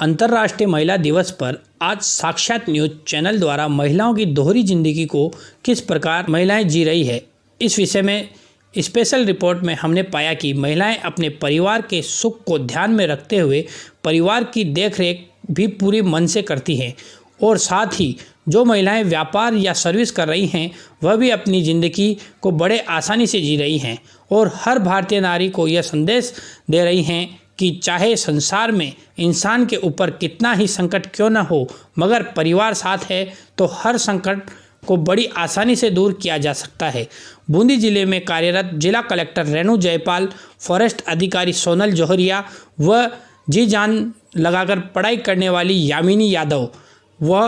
अंतर्राष्ट्रीय महिला दिवस पर आज साक्षात न्यूज चैनल द्वारा महिलाओं की दोहरी जिंदगी को किस प्रकार महिलाएं जी रही है, इस विषय में स्पेशल रिपोर्ट में हमने पाया कि महिलाएं अपने परिवार के सुख को ध्यान में रखते हुए परिवार की देखरेख भी पूरे मन से करती हैं और साथ ही जो महिलाएं व्यापार या सर्विस कर रही हैं वह भी अपनी ज़िंदगी को बड़े आसानी से जी रही हैं और हर भारतीय नारी को यह संदेश दे रही हैं कि चाहे संसार में इंसान के ऊपर कितना ही संकट क्यों न हो, मगर परिवार साथ है तो हर संकट को बड़ी आसानी से दूर किया जा सकता है। बूंदी जिले में कार्यरत जिला कलेक्टर रेणु जयपाल, फॉरेस्ट अधिकारी सोनल जौहरिया व जी जान लगाकर पढ़ाई करने वाली यामिनी यादव व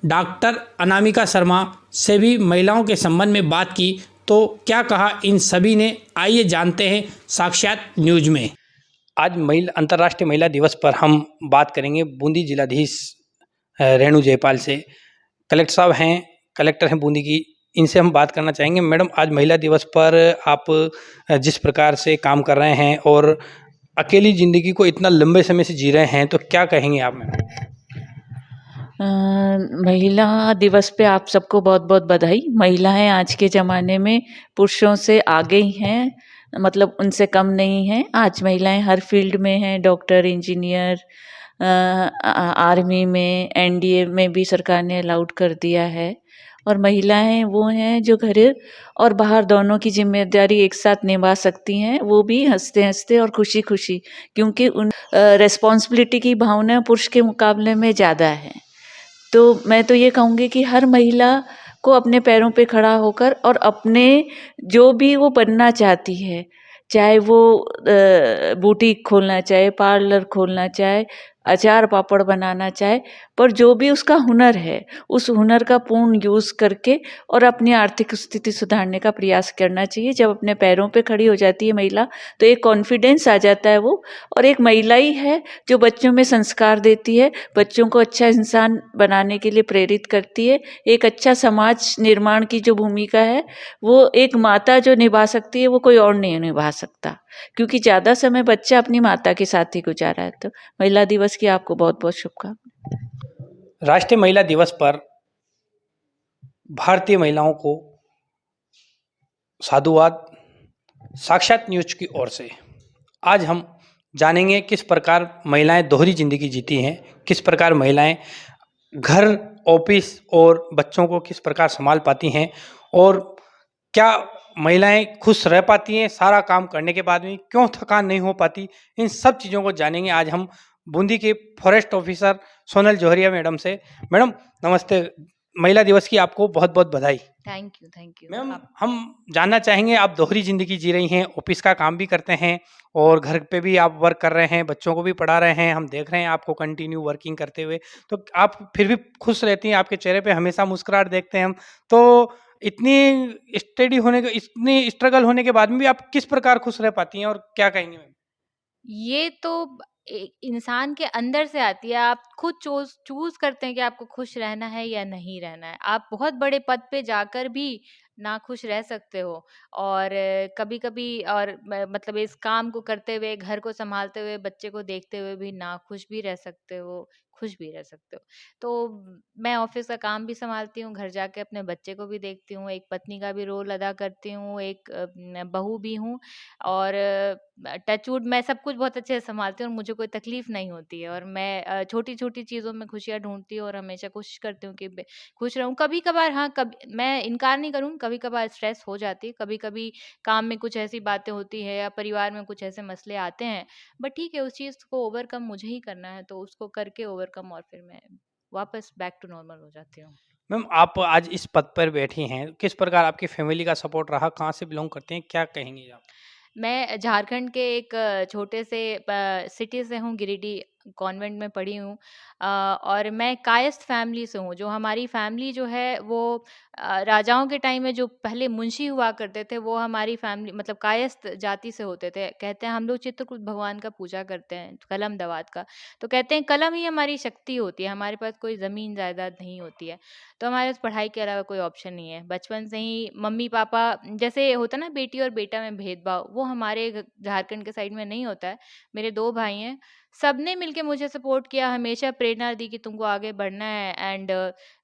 डॉक्टर अनामिका शर्मा से भी महिलाओं के संबंध में बात की, तो क्या कहा इन सभी ने, आइए जानते हैं साक्षात न्यूज में। आज अंतर्राष्ट्रीय महिला दिवस पर हम बात करेंगे बूंदी जिलाधीश रेणु जयपाल से। कलेक्टर हैं बूंदी की, इनसे हम बात करना चाहेंगे। मैडम, आज महिला दिवस पर आप जिस प्रकार से काम कर रहे हैं और अकेली ज़िंदगी को इतना लंबे समय से जी रहे हैं, तो क्या कहेंगे आप मैडम? महिला दिवस पे आप सबको बहुत बहुत बधाई। महिलाएं आज के ज़माने में पुरुषों से आगे ही हैं, मतलब उनसे कम नहीं हैं। आज महिलाएं हर फील्ड में हैं, डॉक्टर, इंजीनियर, आर्मी में, एनडीए में भी सरकार ने अलाउड कर दिया है। और महिलाएं वो हैं जो घर और बाहर दोनों की जिम्मेदारी एक साथ निभा सकती हैं, वो भी हंसते हंसते और खुशी खुशी, क्योंकि उन रिस्पॉन्सिबिलिटी की भावना पुरुष के मुकाबले में ज़्यादा है। तो मैं तो ये कहूँगी कि हर महिला को अपने पैरों पे खड़ा होकर और अपने जो भी वो बनना चाहती है, चाहे वो बुटीक खोलना चाहे, पार्लर खोलना चाहे, अचार पापड़ बनाना चाहे, पर जो भी उसका हुनर है उस हुनर का पूर्ण यूज़ करके और अपनी आर्थिक स्थिति सुधारने का प्रयास करना चाहिए। जब अपने पैरों पे खड़ी हो जाती है महिला तो एक कॉन्फिडेंस आ जाता है वो, और एक महिला ही है जो बच्चों में संस्कार देती है, बच्चों को अच्छा इंसान बनाने के लिए प्रेरित करती है। एक अच्छा समाज निर्माण की जो भूमिका है वो एक माता जो निभा सकती है वो कोई और नहीं निभा सकता, क्योंकि ज़्यादा समय बच्चा अपनी माता के साथ ही गुजारा है। तो महिला दिवस की आपको बहुत बहुत शुभकामनाएं। राष्ट्रीय महिला दिवस पर भारतीय महिलाओं को साधुवाद साक्षात न्यूज की ओर से। आज हम जानेंगे किस प्रकार महिलाएं दोहरी जिंदगी जीती हैं, किस प्रकार महिलाएं घर, ऑफिस और बच्चों को किस प्रकार संभाल पाती हैं और क्या महिलाएं खुश रह पाती हैं सारा काम करने के बाद में, क्यों थकान नहीं हो पाती। इन सब चीज़ों को जानेंगे आज हम बूंदी के फॉरेस्ट ऑफिसर सोनल जौहरिया मैडम से। मैडम नमस्ते, महिला दिवस की आपको बहुत बहुत बधाई। Thank you. मैम, हम जानना चाहेंगे, आप दोहरी जिंदगी जी रही हैं, ऑफिस का काम भी करते हैं और घर पे भी आप वर्क कर रहे हैं, बच्चों को भी पढ़ा रहे हैं, हम देख रहे हैं आपको कंटिन्यू वर्किंग करते हुए, तो आप फिर भी खुश रहती हैं, आपके चेहरे पे हमेशा मुस्कुराहट देखते हैं हम। तो इतनी स्टडी होने के, इतनी स्ट्रगल होने के बाद में भी आप किस प्रकार खुश रह पाती हैं और क्या कहेंगी मैम? ये तो इंसान के अंदर से आती है। आप खुद चूज करते हैं कि आपको खुश रहना है या नहीं रहना है। आप बहुत बड़े पद पे जाकर भी ना खुश रह सकते हो, और कभी कभी और मतलब इस काम को करते हुए, घर को संभालते हुए, बच्चे को देखते हुए भी ना खुश भी रह सकते हो, खुश भी रह सकते हो। तो मैं ऑफिस का काम भी संभालती हूँ, घर जाके अपने बच्चे को भी देखती हूँ, एक पत्नी का भी रोल अदा करती हूँ, एक बहू भी हूँ, और टचवुड मैं सब कुछ बहुत अच्छे से संभालती हूँ और मुझे कोई तकलीफ नहीं होती है। और मैं छोटी-छोटी चीज़ों में खुशियाँ ढूँढती हूँ और हमेशा कोशिश करती हूँ कि बे खुश रहूँ। कभी-कभार हाँ, कभी मैं इनकार नहीं करूँगी, कभी-कभार स्ट्रेस हो जाती है, कभी-कभी काम में कुछ ऐसी बातें होती हैं या परिवार में कुछ ऐसे मसले आते हैं, बट ठीक है, उस चीज़ को ओवरकम मुझे ही करना है, तो उसको करके ओवरकम और फिर मैं वापस बैक टू नॉर्मल हो जाती हूँ। मैम, आप आज इस पद पर बैठी हैं, किस प्रकार आपकी फैमिली का सपोर्ट रहा, कहाँ से बिलोंग करते हैं, क्या कहेंगी आप? मैं झारखंड के एक छोटे से सिटी से हूँ, गिरिडीह कॉन्वेंट में पढ़ी हूँ। और मैं कायस्थ फैमिली से हूँ। जो हमारी फैमिली जो है वो राजाओं के टाइम में जो पहले मुंशी हुआ करते थे, वो हमारी फैमिली मतलब कायस्थ जाति से होते थे। कहते हैं हम लोग चित्रकूट भगवान का पूजा करते हैं, कलम दवात का। तो कहते हैं कलम ही हमारी शक्ति होती है, हमारे पास कोई ज़मीन जायदाद नहीं होती है। तो हमारे पास पढ़ाई के अलावा कोई ऑप्शन नहीं है। बचपन से ही मम्मी-पापा, जैसे होता है ना बेटी और बेटा में भेदभाव, वो हमारे झारखंड के साइड में नहीं होता है। मेरे 2 भाई हैं, सबने मिलके मुझे सपोर्ट किया, हमेशा प्रेरणा दी कि तुमको आगे बढ़ना है। एंड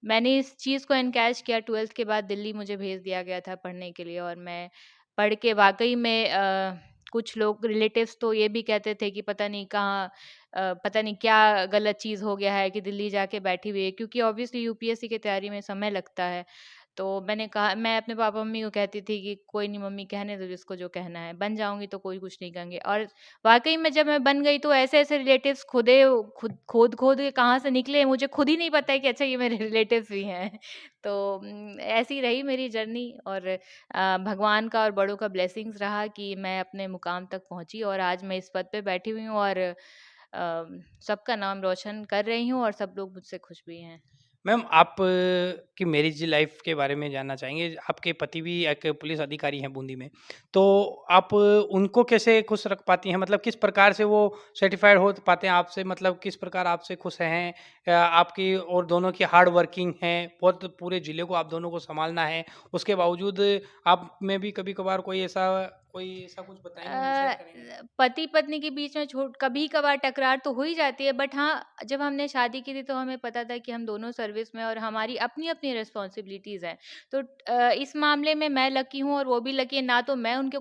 मैंने इस चीज़ को एनकैश किया। 12th के बाद दिल्ली मुझे भेज दिया गया था पढ़ने के लिए, और मैं पढ़ के वाक़ई में कुछ लोग रिलेटिव्स तो ये भी कहते थे कि पता नहीं कहाँ पता नहीं क्या गलत चीज़ हो गया है कि दिल्ली जाके बैठी हुई है, क्योंकि ऑब्वियसली यूपीएससी की तैयारी में समय लगता है। तो मैंने कहा, मैं अपने पापा-मम्मी को कहती थी कि कोई नहीं मम्मी, कहने दो जिसको जो कहना है, बन जाऊँगी तो कोई कुछ नहीं कहेंगे। और वाक़ई में जब मैं बन गई तो ऐसे-ऐसे रिलेटिव्स खोद-खोद के कहाँ से निकले मुझे खुद ही नहीं पता है कि अच्छा ये मेरे रिलेटिव्स भी हैं। तो ऐसी रही मेरी जर्नी, और भगवान का और बड़ों का ब्लेसिंग्स रहा कि मैं अपने मुकाम तक पहुँची, और आज मैं इस पद पे बैठी हुई हूँ, और सबका नाम रोशन कर रही हूँ, और सब लोग मुझसे खुश भी हैं। मैम, आप की मैरिज लाइफ के बारे में जानना चाहेंगे। आपके पति भी एक पुलिस अधिकारी हैं बूंदी में, तो आप उनको कैसे खुश रख पाती हैं? मतलब किस प्रकार से वो सर्टिफ़ाइड हो पाते हैं आपसे? मतलब किस प्रकार आपसे खुश हैं? आपकी और दोनों की हार्ड वर्किंग हैं, बहुत पूरे ज़िले को आप दोनों को सँभालना है, उसके बावजूद आप में भी कभी-कभार कोई ऐसा कुछ बताएँगे, मैम, शेयर करेंगे? पति-पत्नी के बीच में छोट कभी-कभार टकरार तो हो ही जाती है, बट हाँ, जब हमने शादी की थी तो हमें पता था कि हम दोनों सर्विस में, और हमारी अपनी-अपनी रिस्पॉन्सिबिलिटीज़ हैं। तो इस मामले में मैं लकी हूँ और वो भी लकी है, ना तो मैं उनको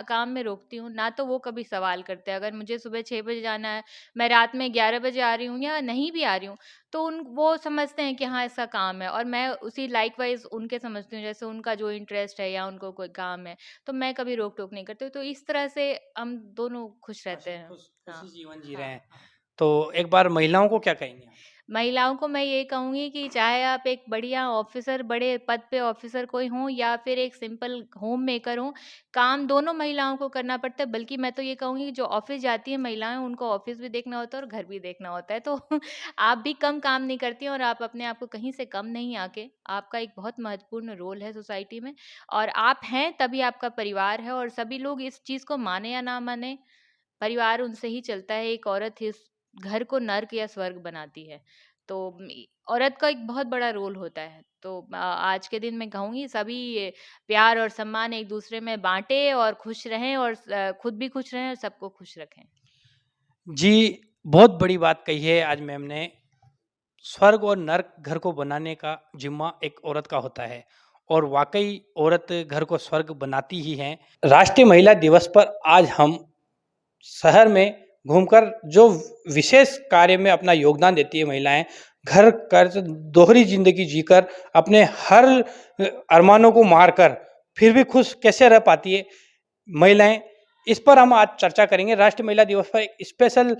काम में रोकती हूँ, ना तो वो कभी सवाल करते हैं। अगर मुझे सुबह 6 बजे जाना है, मैं रात में 11 बजे आ रही हूँ या नहीं भी आ रही हूँ, तो उन वो समझते हैं कि हाँ, इसका काम है, और मैं उसी लाइकवाइज़ उनके समझती हूँ, जैसे उनका जो इंटरेस्ट है या उनको कोई काम है, तो मैं कभी रोक-टोक नहीं करती हूँ। तो इस तरह से हम दोनों खुश रहते हैं। खुशी हाँ, जीवन जी रहे हाँ, हैं। हाँ। तो एक बार महिलाओं को क्या कहेंगे आप? महिलाओं को मैं ये कहूँगी कि चाहे आप एक बढ़िया ऑफ़िसर, बड़े पद पे ऑफ़िसर कोई हों, या फिर एक सिंपल होम मेकर हों, काम दोनों महिलाओं को करना पड़ता है। बल्कि मैं तो ये कहूँगी कि जो ऑफ़िस जाती हैं महिलाएँ, उनको ऑफ़िस भी देखना होता है और घर भी देखना होता है। तो आप भी कम काम नहीं करती हैं, और आप अपने आप को कहीं से कम नहीं आके, आपका एक बहुत महत्वपूर्ण रोल है सोसाइटी में, और आप हैं तभी आपका परिवार है, और सभी लोग इस चीज़ को माने या ना माने, परिवार उनसे ही चलता है। एक औरत इस घर को नर्क या स्वर्ग बनाती है। तो औरत का एक बहुत बड़ा रोल होता है। तो आज के दिन मैं कहूँगी सभी प्यार और सम्मान एक-दूसरे में बाँटे, और खुश रहें, और खुद भी खुश रहें और सबको खुश रखें। जी, बहुत बड़ी बात कही है आज मैम ने। स्वर्ग और नर्क घर को बनाने का ज़िम्मा एक औरत का होता है, और वाक़ई औरत घर को स्वर्ग बनाती ही है। राष्ट्रीय महिला दिवस पर आज हम शहर में घूमकर जो विशेष कार्य में अपना योगदान देती है महिलाएँ, घर कर्ज दोहरी ज़िंदगी जीकर अपने हर अरमानों को मारकर फिर भी खुश कैसे रह पाती है महिलाएँ, इस पर हम आज चर्चा करेंगे। राष्ट्रीय महिला दिवस पर एक स्पेशल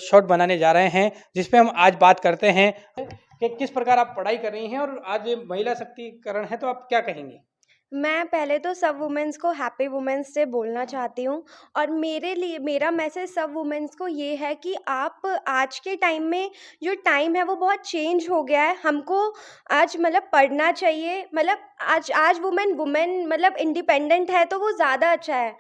शॉट बनाने जा रहे हैं, जिसपे हम आज बात करते हैं कि किस प्रकार आप पढ़ाई कर रही हैं और आज महिला शक्तिकरण है, तो आप क्या कहेंगी? मैं पहले तो सब वुमेन्स को हैप्पी वुमेन्स डे बोलना चाहती हूँ और मेरे लिए मेरा मैसेज सब वुमेन्स को ये है कि आप आज के टाइम में जो टाइम है वो बहुत चेंज हो गया है। हमको आज मतलब पढ़ना चाहिए, मतलब आज वुमेन वुमेन मतलब इंडिपेंडेंट है तो वो ज़्यादा अच्छा है।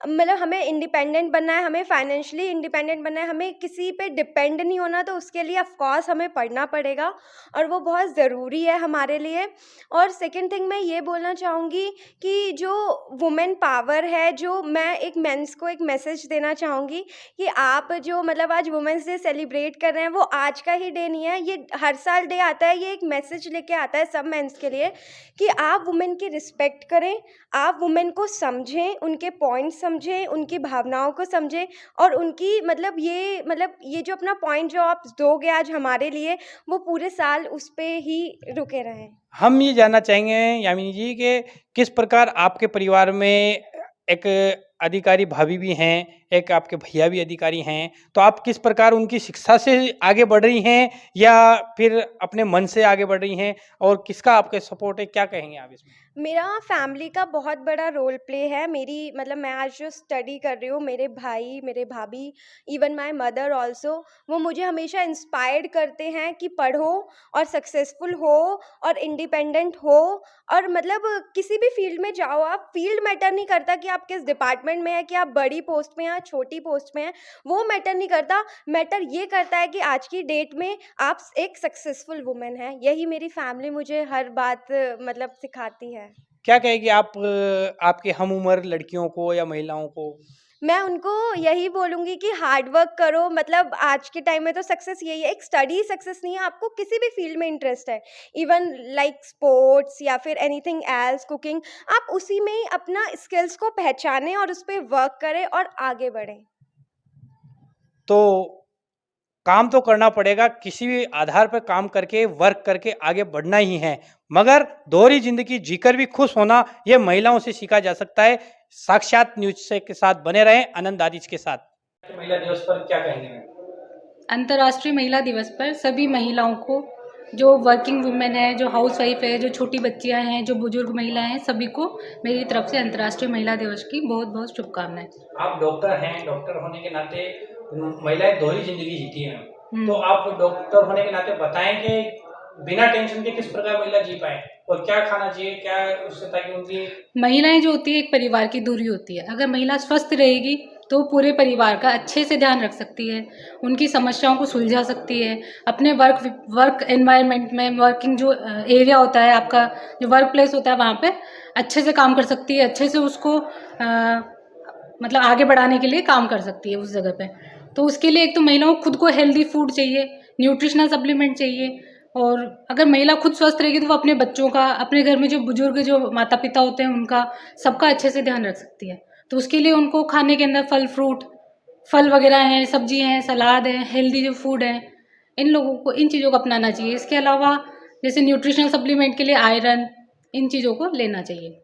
मतलब हमें इंडिपेंडेंट बनना है, हमें फाइनेंशियली इंडिपेंडेंट बनना है, हमें किसी पे डिपेंड नहीं होना, तो उसके लिए ऑफ़ कोर्स हमें पढ़ना पड़ेगा और वो बहुत ज़रूरी है हमारे लिए। और सेकंड थिंग मैं ये बोलना चाहूँगी कि जो वुमेन पावर है, जो मैं एक मेंस को एक मैसेज देना चाहूँगी कि आप जो मतलब आज वुमेन्स डे सेलिब्रेट कर रहे हैं, वो आज का ही डे नहीं है, ये हर साल डे आता है। ये एक मैसेज लेके आता है सब मेंस के लिए कि आप वुमेन की रिस्पेक्ट करें, आप वुमेन को समझें, उनके पॉइंट समझें, उनकी भावनाओं को समझें, और उनकी मतलब ये जो अपना पॉइंट जो आप दोगे आज हमारे लिए, वो पूरे साल उस पे ही रुके रहें। हम ये जानना चाहेंगे यामिनी जी कि किस प्रकार आपके परिवार में एक अधिकारी भाभी भी हैं, एक आपके भैया भी अधिकारी हैं, तो आप किस प्रकार उनकी शिक्षा से आगे बढ़ रही हैं या फिर अपने मन से आगे बढ़ रही हैं, और किसका आपके सपोर्ट है, क्या कहेंगे आप इसमें? मेरा फैमिली का बहुत बड़ा रोल प्ले है। मेरी मतलब मैं आज जो स्टडी कर रही हूँ, मेरे भाई, मेरे भाभी, इवन माय मदर ऑल्सो, वो मुझे हमेशा इंस्पायर्ड करते हैं कि पढ़ो और सक्सेसफुल हो और इंडिपेंडेंट हो, और मतलब किसी भी फील्ड में जाओ आप, फील्ड मैटर नहीं करता कि आप किस डिपार्टमेंट में हैं, कि आप बड़ी पोस्ट में हैं या छोटी पोस्ट में हैं, वो मैटर नहीं करता। मैटर ये करता है कि आज की डेट में आप एक सक्सेसफुल वुमेन हैं। यही मेरी फैमिली मुझे हर बात मतलब सिखाती है। क्या कहेंगी आप आपकी हम उम्र लड़कियों को या महिलाओं को? मैं उनको यही बोलूँगी कि हार्ड वर्क करो, मतलब आज के टाइम में तो सक्सेस यही है, एक स्टडी सक्सेस नहीं है, आपको किसी भी फील्ड में इंटरेस्ट है, इवन लाइक स्पोर्ट्स या फिर एनीथिंग एल्स, कुकिंग, आप उसी में ही अपना स्किल्स को पहचानें और उस पे वर्क करें और आगे बढ़ें। तो काम तो करना पड़ेगा, किसी भी आधार पर काम करके, वर्क करके आगे बढ़ना ही है, मगर दोहरी ज़िंदगी जीकर भी खुश होना, ये महिलाओं से सीखा जा सकता है। साक्षात न्यूज़ से के साथ बने रहें, आनंद आदिज के साथ। महिला दिवस पर क्या कहेंगे मैम? अंतर्राष्ट्रीय महिला दिवस पर सभी महिलाओं को, जो वर्किंग वुमेन है, जो हाउसवाइफ है, जो छोटी बच्चियां हैं, जो बुजुर्ग महिलाएं हैं, सभी को मेरी तरफ से अंतर्राष्ट्रीय महिला दिवस की बहुत बहुत शुभकामनाएं। आप डॉक्टर हैं, डॉक्टर होने के नाते महिलाएं दोहरी जिंदगी जीती हैं, तो आप डॉक्टर होने के नाते बताएं कि बिना टेंशन के किस प्रकार महिला जी पाए और क्या खाना चाहिए, क्या उससे, ताकि उनकी महिलाएं जो होती है एक परिवार की दूरी होती है। अगर महिला स्वस्थ रहेगी तो पूरे परिवार का अच्छे से ध्यान रख सकती है, उनकी समस्याओं को सुलझा सकती है, अपने वर्क एनवायरनमेंट में, वर्किंग जो एरिया होता है आपका, जो वर्क प्लेस होता है, वहाँ पे अच्छे से काम कर सकती है, अच्छे से उसको मतलब आगे बढ़ाने के लिए काम कर सकती है उस जगह पे। तो उसके लिए एक तो महिलाओं को खुद को हेल्दी फूड चाहिए, न्यूट्रिशनल सप्लीमेंट चाहिए, और अगर महिला खुद स्वस्थ रहेगी तो वो अपने बच्चों का, अपने घर में जो बुजुर्ग, जो माता पिता होते हैं, उनका सबका अच्छे से ध्यान रख सकती है। तो उसके लिए उनको खाने के अंदर फल वगैरह हैं, सब्जी हैं, सलाद है, हेल्दी जो फूड है, इन लोगों को, इन चीज़ों को अपनाना चाहिए। इसके अलावा जैसे न्यूट्रिशनल सप्लीमेंट के लिए आयरन, इन चीज़ों को लेना चाहिए।